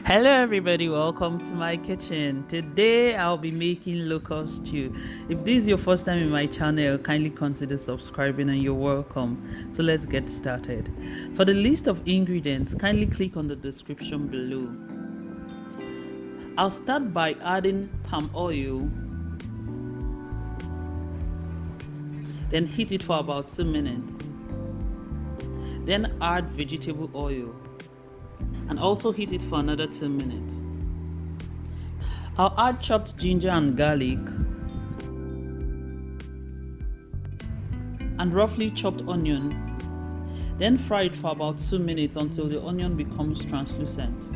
Hello everybody, welcome to my kitchen. Today I'll be making local stew. If this is your first time in my channel, kindly consider subscribing and you're welcome. So let's get started. For the list of ingredients, kindly click on the description below. I'll start by adding palm oil, then heat it for about 2 minutes. Then add vegetable oil and also heat it for another 2 minutes. I'll add chopped ginger and garlic and roughly chopped onion. Then fry it for about 2 minutes until the onion becomes translucent.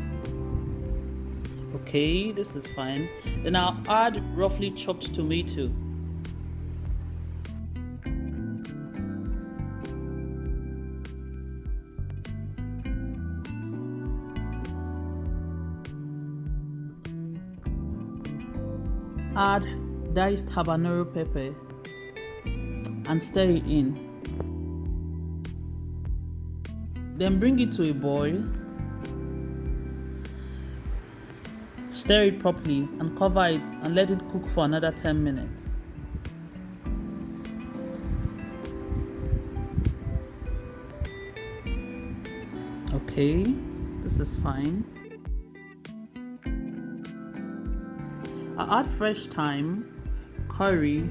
Okay, this is fine. Then I'll add roughly chopped tomato. Add diced habanero pepper and stir it in. Then bring it to a boil. Stir it properly and cover it and let it cook for another 10 minutes. Okay, this is fine. I'll add fresh thyme, curry,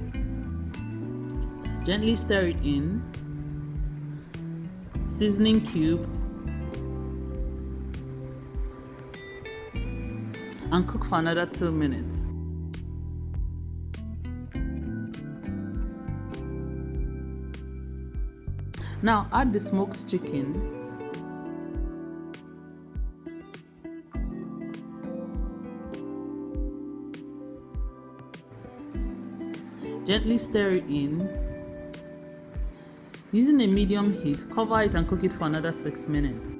gently stir it in, seasoning cube, and cook for another 2 minutes. Now add the smoked chicken. Gently stir it in. Using a medium heat, cover it and cook it for another 6 minutes.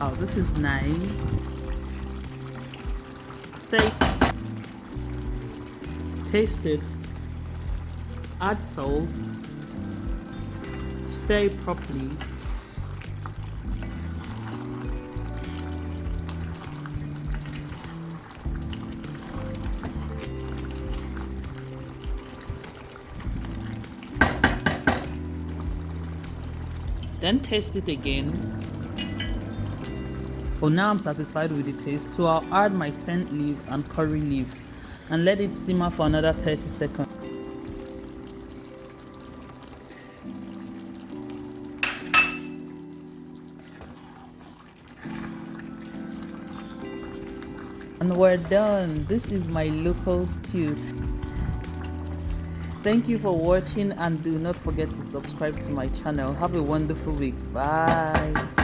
Oh, this is nice. Stir it. Taste it. Add salt. Stir it properly. Then taste it again. Oh, now I'm satisfied with the taste, so I'll add my scent leaf and curry leaf and let it simmer for another 30 seconds. And we're done. This is my local stew. Thank you for watching and do not forget to subscribe to my channel. Have a wonderful week. Bye.